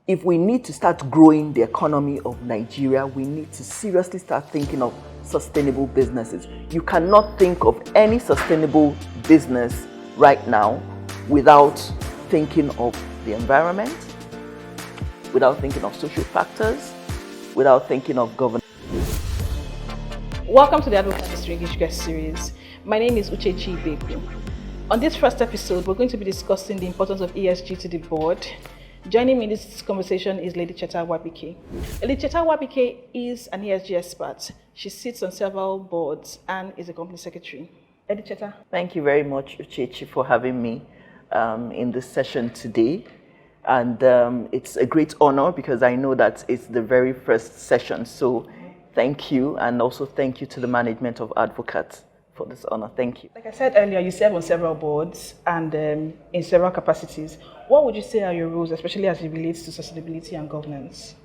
if we need to start growing the economy of Nigeria, we need to seriously start thinking of sustainable businesses. You cannot think of any sustainable business right now without thinking of the environment, without thinking of social factors, without thinking of governance. Welcome to the Advocaat Distinguished Guest Series. My name is Uchechi Ibeku. On this first episode, we're going to be discussing the importance of ESG to the board. Joining me in this conversation is Lady Cheta Nwabuike. Lady Cheta Nwabuike is an ESG expert. She sits on several boards and is a company secretary. Lady Cheta. Thank you very much, Uchechi, for having me in this session today. And it's a great honor because I know that it's the very first session. So thank you, and also thank you to the management of Advocaat for this honor. Thank you. Like I said earlier, you serve on several boards and in several capacities. What would you say are your roles, especially as it relates to sustainability and governance?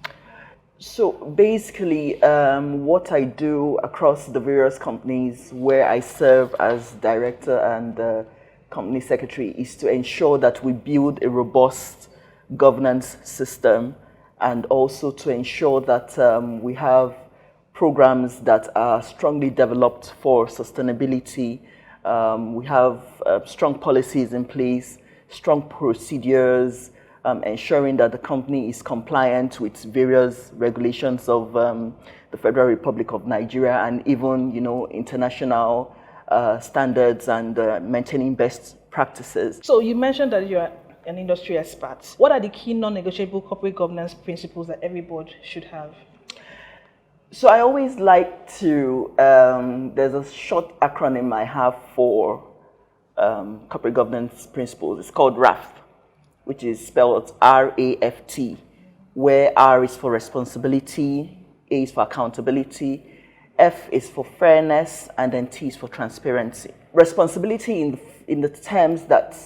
So basically, what I do across the various companies where I serve as director and company secretary is to ensure that we build a robust governance system, and also to ensure that we have programs that are strongly developed for sustainability. We have strong policies in place, strong procedures, ensuring that the company is compliant with various regulations of the Federal Republic of Nigeria, and even, international standards, and maintaining best practices. So you mentioned that you are an industry expert. What are the key non-negotiable corporate governance principles that every board should have? So I always like to, there's a short acronym I have for corporate governance principles. It's called RAFT, which is spelled R-A-F-T, where R is for responsibility, A is for accountability, F is for fairness, and then T is for transparency. Responsibility in the terms that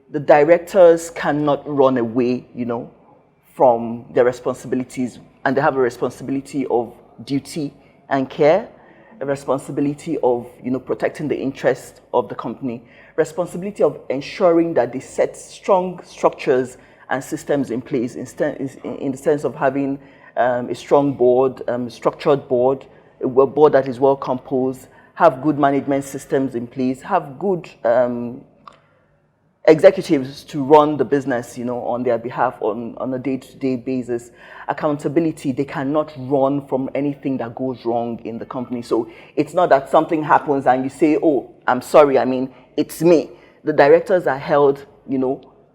the directors cannot run away, from their responsibilities, and they have a responsibility of duty and care, a responsibility of protecting the interest of the company, responsibility of ensuring that they set strong structures and systems in place in the sense of having a strong board, structured board, a board that is well composed, have good management systems in place, have good executives to run the business, on their behalf on a day-to-day basis. Accountability, they cannot run from anything that goes wrong in the company. So it's not that something happens and you say, oh, I'm sorry, it's me. The directors are held,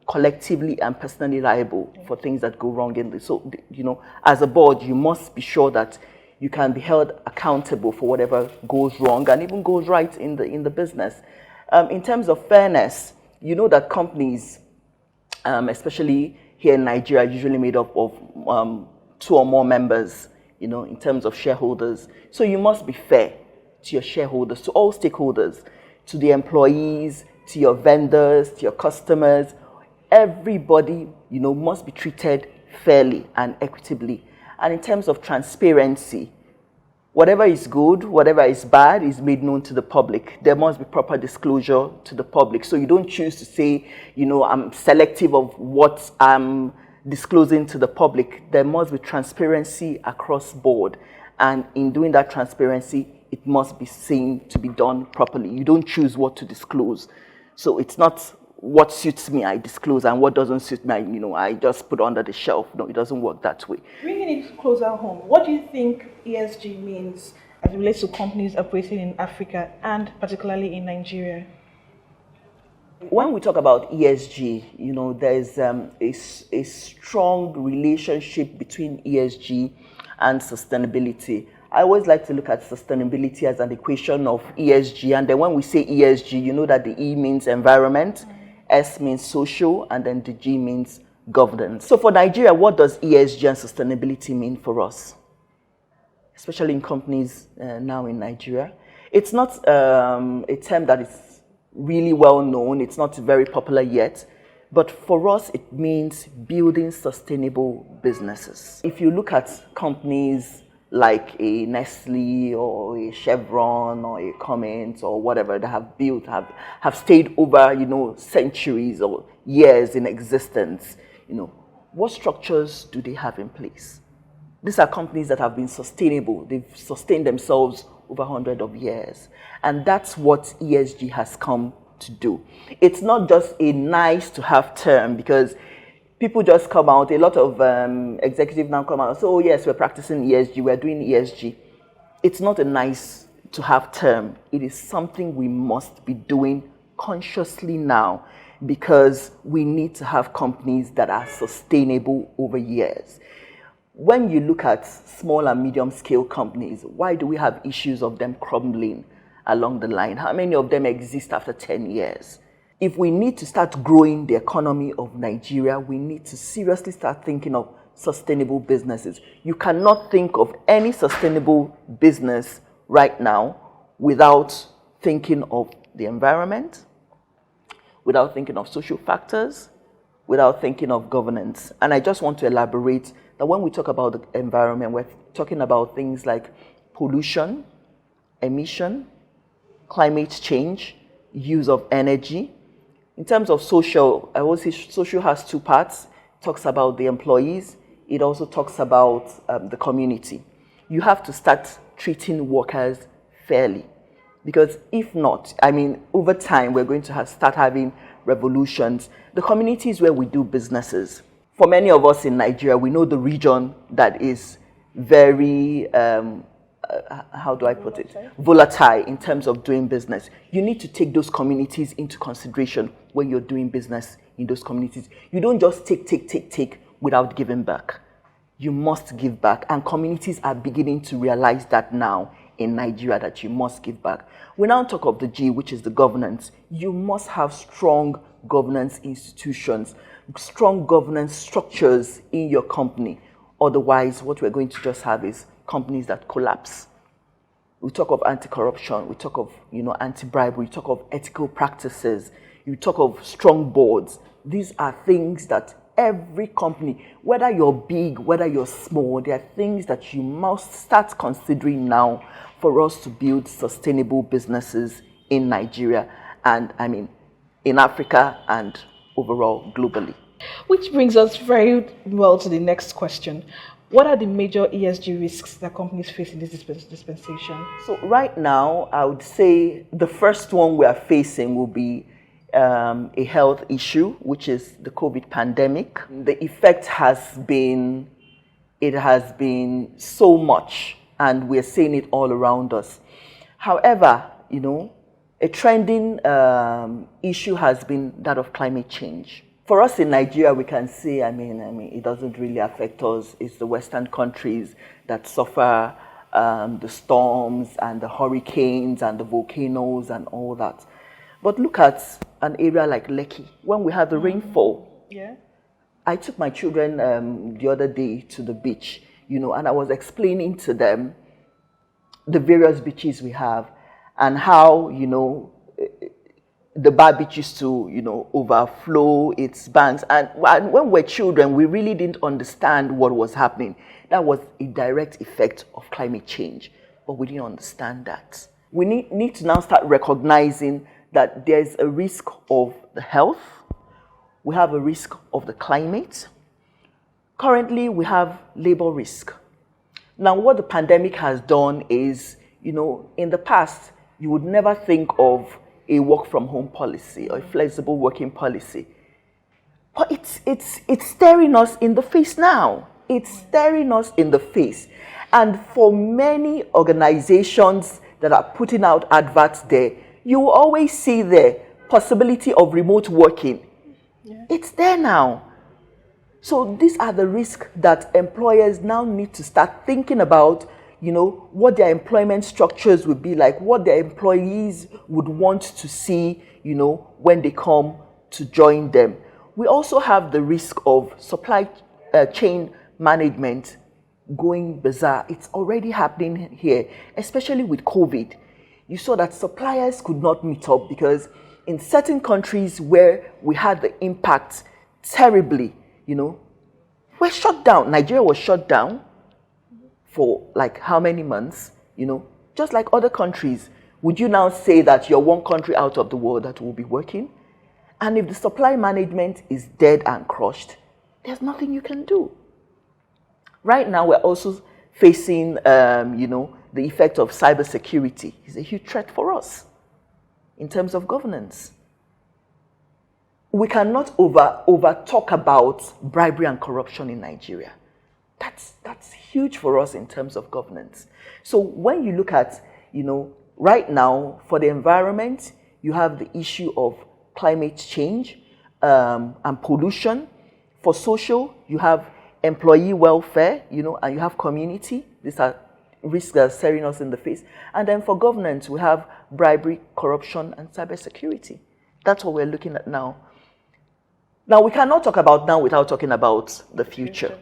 collectively and personally liable for things that go wrong in this. So, as a board, you must be sure that you can be held accountable for whatever goes wrong and even goes right in the business. In terms of fairness, that companies, especially here in Nigeria, are usually made up of 2 or more members, in terms of shareholders. So you must be fair to your shareholders, to all stakeholders, to the employees, to your vendors, to your customers. Everybody, must be treated fairly and equitably. And in terms of transparency, whatever is good, whatever is bad is made known to the public. There must be proper disclosure to the public. So you don't choose to say, I'm selective of what I'm disclosing to the public. There must be transparency across board. And in doing that transparency, it must be seen to be done properly. You don't choose what to disclose. So it's not what suits me, I disclose, and what doesn't suit me, I just put under the shelf. No, it doesn't work that way. Bringing it closer home, what do you think ESG means as it relates to companies operating in Africa and particularly in Nigeria? When we talk about ESG, there's a strong relationship between ESG and sustainability. I always like to look at sustainability as an equation of ESG, and then when we say ESG, that the E means environment, S means social, and then the G means governance. So for Nigeria, what does ESG and sustainability mean for us? Especially in companies now in Nigeria. It's not a term that is really well known. It's not very popular yet. But for us, it means building sustainable businesses. If you look at companies like a Nestle or a Chevron or a Cummins or whatever that have built, have stayed over, centuries or years in existence, what structures do they have in place? These are companies that have been sustainable. They've sustained themselves over hundreds of years. And that's what ESG has come to do. It's not just a nice to have term, because people just come out, a lot of executives now come out and say, oh yes, we're practicing ESG, we're doing ESG. It's not a nice to have term. It is something we must be doing consciously now, because we need to have companies that are sustainable over years. When you look at small and medium scale companies, why do we have issues of them crumbling along the line? How many of them exist after 10 years? If we need to start growing the economy of Nigeria, we need to seriously start thinking of sustainable businesses. You cannot think of any sustainable business right now without thinking of the environment, without thinking of social factors, without thinking of governance. And I just want to elaborate that when we talk about the environment, we're talking about things like pollution, emission, climate change, use of energy. In terms of social, I always say social has two parts. It talks about the employees. It also talks about the community. You have to start treating workers fairly, because if not, over time, we're going to start having revolutions. The communities where we do businesses, for many of us in Nigeria, we know the region that is very, how do I put it? Volatile in terms of doing business. You need to take those communities into consideration when you're doing business in those communities. You don't just take without giving back. You must give back. And communities are beginning to realize that now in Nigeria, that you must give back. We now talk of the G, which is the governance. You must have strong governance institutions, strong governance structures in your company. Otherwise, what we're going to just have is companies that collapse. We talk of anti-corruption, we talk of anti-bribery, we talk of ethical practices, you talk of strong boards. These are things that every company, whether you're big, whether you're small, there are things that you must start considering now for us to build sustainable businesses in Nigeria and in Africa and overall globally. Which brings us very well to the next question. What are the major ESG risks that companies face in this dispensation? So right now, I would say the first one we are facing will be a health issue, which is the COVID pandemic. The effect has been so much, and we're seeing it all around us. However, a trending issue has been that of climate change. For us in Nigeria, we can say, it doesn't really affect us. It's the Western countries that suffer the storms and the hurricanes and the volcanoes and all that. But look at an area like Lekki, when we have the rainfall. Yeah. I took my children the other day to the beach, and I was explaining to them the various beaches we have and how, the bar beach used to, overflow its banks. And when we're children, we really didn't understand what was happening. That was a direct effect of climate change, but we didn't understand that. We need to now start recognizing that there's a risk of the health. We have a risk of the climate. Currently, we have labor risk. Now, what the pandemic has done is, in the past, you would never think of a work from home policy or a flexible working policy. But it's staring us in the face now. It's staring us in the face. And for many organizations that are putting out adverts there, you will always see the possibility of remote working. Yeah. It's there now. So these are the risks that employers now need to start thinking about, what their employment structures would be like, what their employees would want to see, when they come to join them. We also have the risk of supply chain management going bizarre. It's already happening here, especially with COVID. You saw that suppliers could not meet up because in certain countries where we had the impact terribly, we're shut down. Nigeria was shut down for like how many months, just like other countries. Would you now say that you're one country out of the world that will be working? And if the supply management is dead and crushed, there's nothing you can do. Right now, we're also facing, the effect of cybersecurity. It's a huge threat for us in terms of governance. We cannot over talk about bribery and corruption in Nigeria. That's huge for us in terms of governance. So when you look at, right now for the environment, you have the issue of climate change and pollution. For social, you have employee welfare, and you have community. These are risks that are staring us in the face. And then for governance, we have bribery, corruption, and cybersecurity. That's what we're looking at now. Now, we cannot talk about now without talking about the future.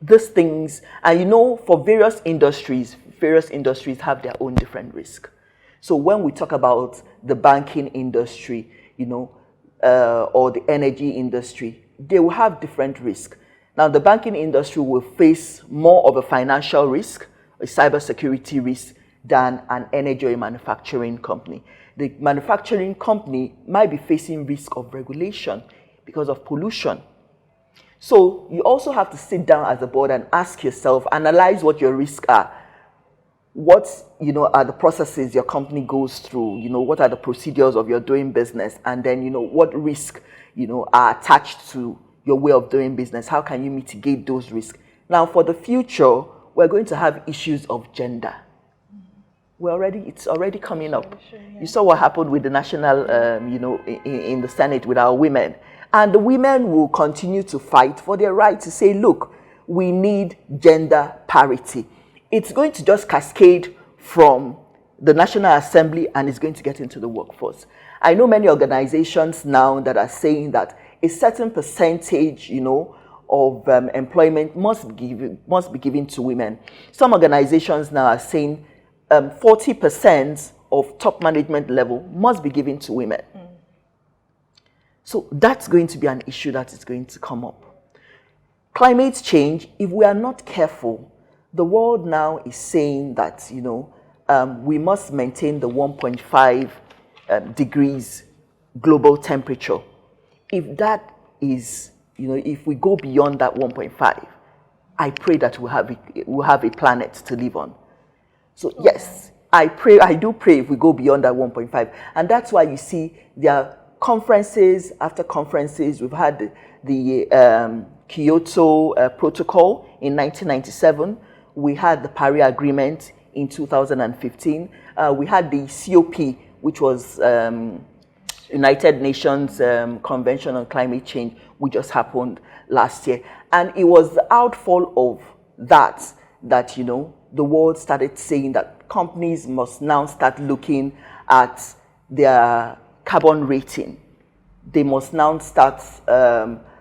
These things, and for various industries have their own different risk. So when we talk about the banking industry, or the energy industry, they will have different risk. Now, the banking industry will face more of a financial risk, a cybersecurity risk, than an energy or a manufacturing company. The manufacturing company might be facing risk of regulation because of pollution. So you also have to sit down as a board and ask yourself, analyze what your risks are. What are the processes your company goes through? What are the procedures of your doing business? And then what risk are attached to your way of doing business? How can you mitigate those risks? Now, for the future, we're going to have issues of gender. It's already coming up. Sure, yeah. You saw what happened with the national, in the Senate with our women. And the women will continue to fight for their right to say, look, we need gender parity. It's going to just cascade from the National Assembly and it's going to get into the workforce. I know many organizations now that are saying that a certain percentage, of employment must be given to women. Some organizations now are saying 40% of top management level must be given to women. So that's going to be an issue that is going to come up. Climate change, if we are not careful, the world now is saying that, we must maintain the 1.5 degrees global temperature. If that is, if we go beyond that 1.5, I pray that we'll have a planet to live on. So yes, I do pray if we go beyond that 1.5. And that's why you see there are conferences after conferences. We've had the Kyoto Protocol in 1997. We had the Paris Agreement in 2015. We had the COP, which was United Nations Convention on Climate Change, which just happened last year. And it was the outfall of that, the world started saying that companies must now start looking at their carbon rating. They must now start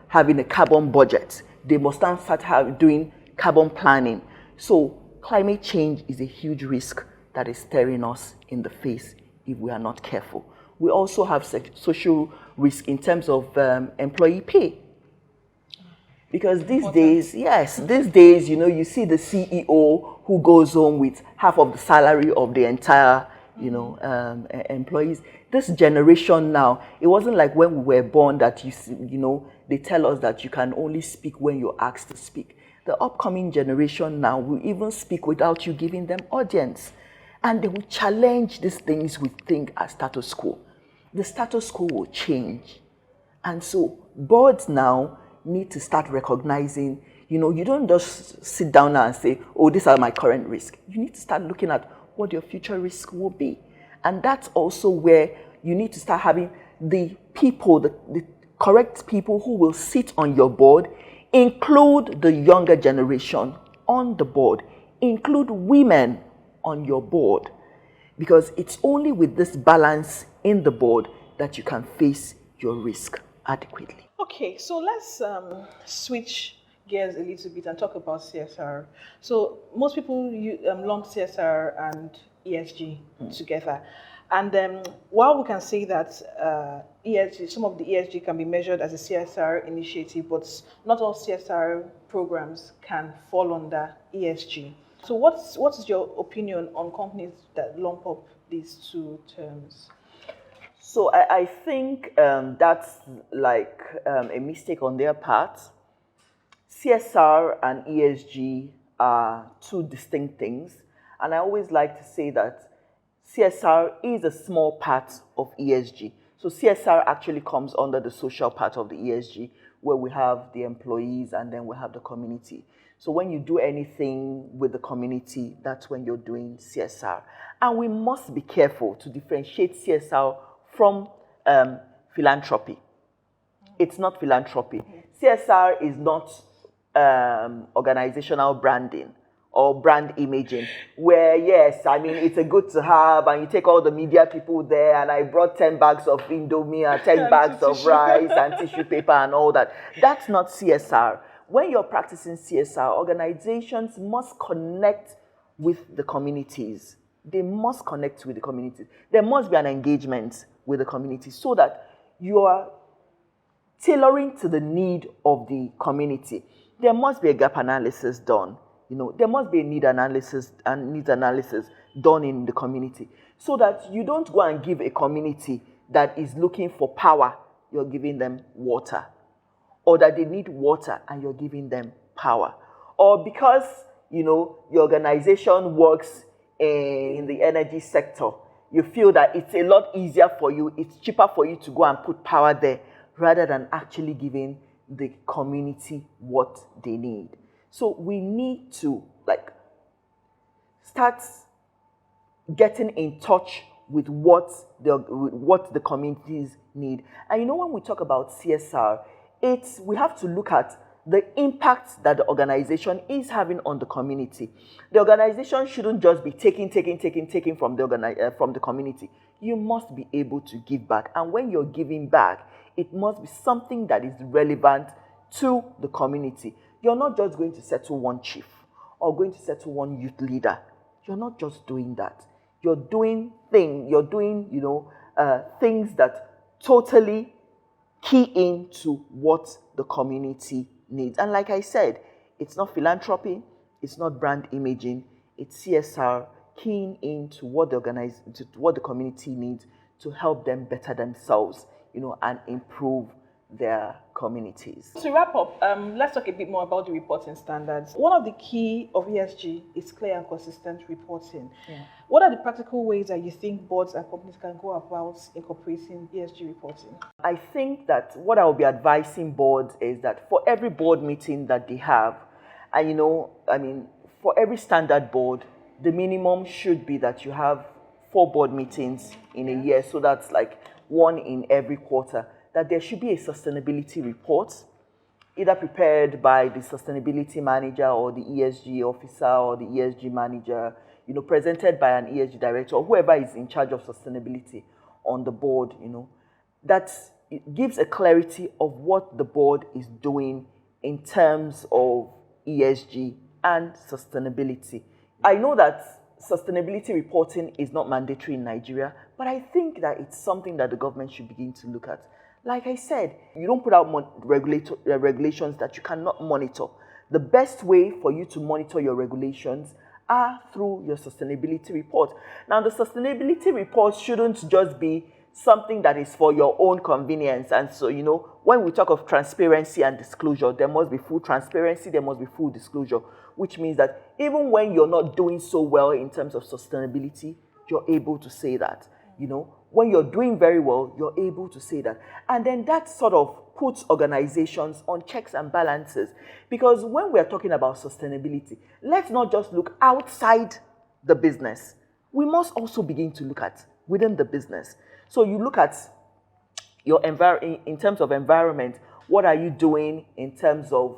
having a carbon budget. They must now start doing carbon planning. So climate change is a huge risk that is staring us in the face if we are not careful. We also have social risk in terms of employee pay. Because these days, you see the CEO who goes home with half of the salary of the entire, employees. This generation now, it wasn't like when we were born that, they tell us that you can only speak when you're asked to speak. The upcoming generation now will even speak without you giving them audience. And they will challenge these things we think are status quo. The status quo will change. And so boards now need to start recognizing, you don't just sit down now and say, oh, these are my current risks. You need to start looking at what your future risk will be. And that's also where you need to start having the people, the correct people who will sit on your board, include the younger generation on the board, include women on your board. Because it's only with this balance in the board that you can face your risk adequately. Okay, so let's switch gears a little bit and talk about CSR. So most people lump CSR and ESG together. And while we can say that ESG, some of the ESG can be measured as a CSR initiative, but not all CSR programs can fall under ESG. So what is your opinion on companies that lump up these two terms? So I think that's like a mistake on their part. CSR and ESG are two distinct things. And I always like to say that CSR is a small part of ESG. So CSR actually comes under the social part of the ESG, where we have the employees and then we have the community. So when you do anything with the community, that's when you're doing CSR. And we must be careful to differentiate CSR from philanthropy. It's not philanthropy. CSR is not organizational branding or brand imaging, where yes, I mean, it's a good to have, and you take all the media people there, and I brought 10 bags of Indomie and 10 bags of rice and tissue paper and all that. That's not CSR. When you're practicing CSR, organizations must connect with the communities. They must connect with the communities. There must be an engagement with the community so that you are tailoring to the need of the community. There must be a gap analysis done. There must be a needs analysis done in the community so that you don't go and give a community that is looking for power, you're giving them water. Or that they need water and you're giving them power. Or because, your organization works in the energy sector, you feel that it's a lot easier for you, it's cheaper for you to go and put power there rather than actually giving the community what they need. So we need to start getting in touch with what the communities need. And when we talk about CSR, we have to look at the impact that the organization is having on the community. The organization shouldn't just be taking from the community. You must be able to give back. And when you're giving back, it must be something that is relevant to the community. You're not just going to settle one chief or going to settle one youth leader. You're not just doing that. You're doing things that totally key into what the community needs. And like I said, it's not philanthropy, it's not brand imaging, it's CSR keying into what the community needs to help them better themselves, and improve their communities. To wrap up, let's talk a bit more about the reporting standards. One of the key of ESG is clear and consistent reporting. Yeah. What are the practical ways that you think boards and companies can go about incorporating ESG reporting? I think that what I will be advising boards is that for every board meeting that they have, and for every standard board, the minimum should be that you have 4 board meetings in a year. So that's like 1 in every quarter. That there should be a sustainability report, either prepared by the sustainability manager or the ESG officer or the ESG manager, presented by an ESG director or whoever is in charge of sustainability on the board, that it gives a clarity of what the board is doing in terms of ESG and sustainability. I know that sustainability reporting is not mandatory in Nigeria, but I think that it's something that the government should begin to look at. Like I said, you don't put out regulations that you cannot monitor. The best way for you to monitor your regulations are through your sustainability report. Now, the sustainability report shouldn't just be something that is for your own convenience. And so, when we talk of transparency and disclosure, there must be full transparency, there must be full disclosure, which means that even when you're not doing so well in terms of sustainability, you're able to say that, When you're doing very well, you're able to say that. And then that sort of puts organizations on checks and balances. Because when we're talking about sustainability, let's not just look outside the business. We must also begin to look at within the business. So you look at your in terms of environment, what are you doing in terms of,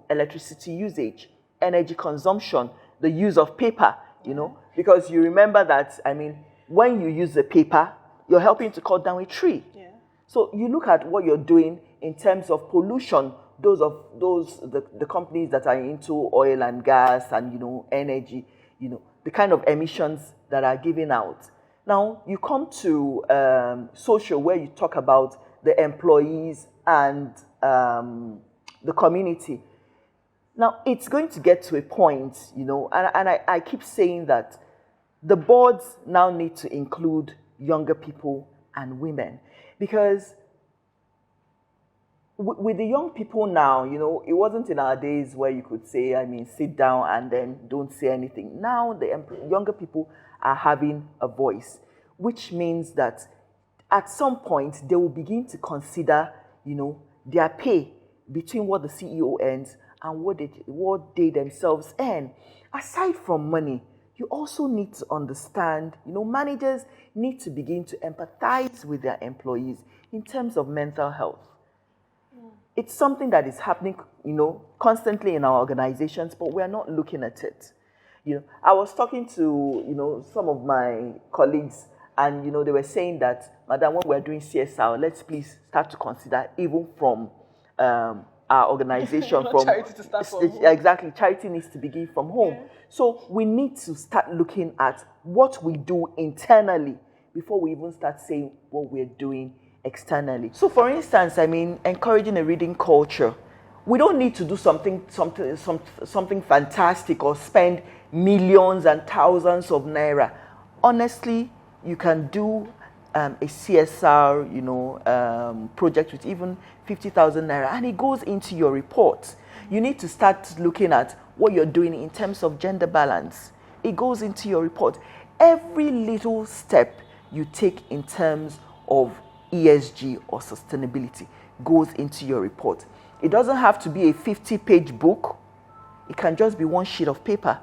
electricity usage, energy consumption, the use of paper, because you remember that, when you use the paper, you're helping to cut down a tree. Yeah. So you look at what you're doing in terms of pollution, the companies that are into oil and gas and, energy, the kind of emissions that are given out. Now, you come to social, where you talk about the employees and the community. Now, it's going to get to a point, and I keep saying that the boards now need to include younger people and women. Because with the young people now, it wasn't in our days where you could say, sit down and then don't say anything. Now the younger people are having a voice, which means that at some point they will begin to consider, their pay between what the CEO earns and what they themselves earn. Aside from money, you also need to understand, managers need to begin to empathize with their employees in terms of mental health. It's something that is happening, constantly in our organizations, but we're not looking at it. I was talking to, some of my colleagues, and, they were saying that, Madam, when we're doing CSR, let's please start to consider even from our organization. From charity to start from home. Exactly, charity needs to begin from home. Yeah. So we need to start looking at what we do internally before we even start saying what we're doing externally. So for instance, encouraging a reading culture. We don't need to do something fantastic or spend millions and thousands of naira. Honestly, you can do a CSR, project with even 50,000 naira, and it goes into your report. You need to start looking at what you're doing in terms of gender balance. It goes into your report. Every little step you take in terms of ESG or sustainability goes into your report. It doesn't have to be a 50-page book. It can just be one sheet of paper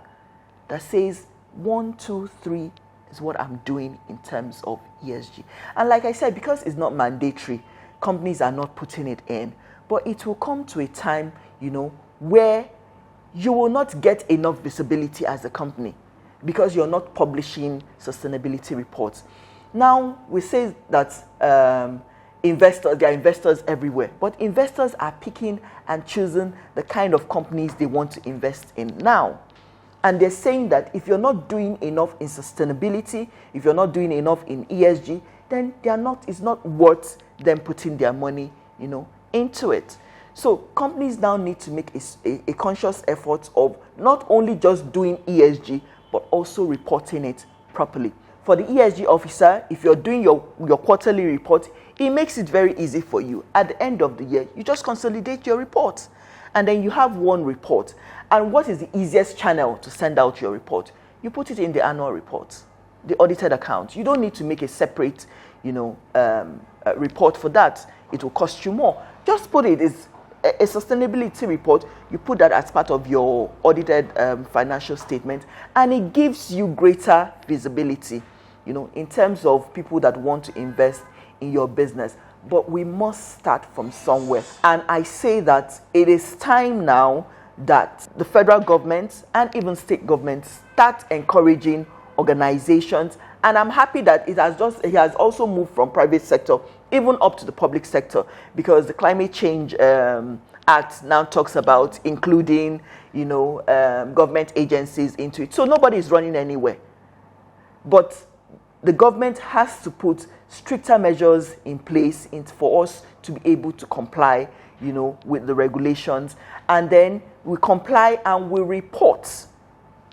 that says 1, 2, 3 is what I'm doing in terms of ESG. And like I said, because it's not mandatory, companies are not putting it in. But it will come to a time, where you will not get enough visibility as a company because you're not publishing sustainability reports. Now, we say that there are investors everywhere, but investors are picking and choosing the kind of companies they want to invest in now. And they're saying that if you're not doing enough in sustainability, if you're not doing enough in ESG, then it's not worth them putting their money, into it. So companies now need to make a conscious effort of not only just doing ESG, but also reporting it properly. For the ESG officer, if you're doing your quarterly report, it makes it very easy for you. At the end of the year, you just consolidate your report, and then you have one report. And what is the easiest channel to send out your report? You put it in the annual report, the audited account. You don't need to make a separate, report for that. It will cost you more. Just put it as a sustainability report. You put that as part of your audited financial statement, and it gives you greater visibility, in terms of people that want to invest in your business. But we must start from somewhere. And I say that it is time now that the federal government and even state governments start encouraging organizations. And I'm happy that it has also moved from private sector even up to the public sector, because the Climate Change Act now talks about including, government agencies into it. So nobody is running anywhere. But the government has to put stricter measures in place for us to be able to comply, with the regulations. And then we comply and we report.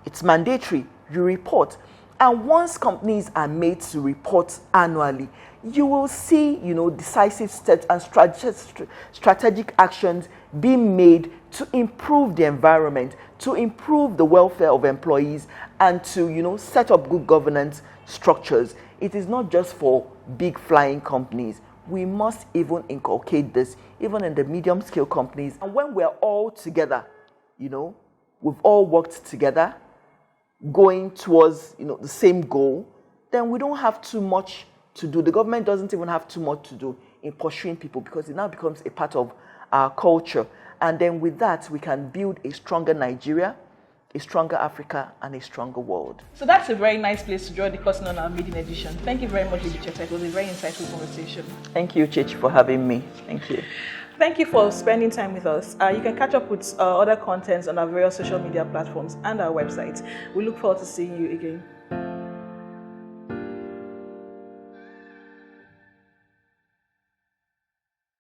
It's mandatory. You report. And once companies are made to report annually, you will see, decisive steps and strategic actions being made to improve the environment, to improve the welfare of employees, and to, set up good governance structures. It is not just for big flying companies. We must even inculcate this even in the medium scale companies. And when we're all together, we've all worked together, going towards, the same goal, then we don't have too much to do. The government doesn't even have too much to do in pursuing people, because it now becomes a part of our culture. And then with that, we can build a stronger Nigeria, a stronger Africa, and a stronger world. So that's a very nice place to draw the curtain on our maiden edition. Thank you very much, Lady Cheta. It was a very insightful conversation. Thank you, Uchechi, for having me. Thank you. Thank you for spending time with us. You can catch up with other contents on our various social media platforms and our website. We look forward to seeing you again.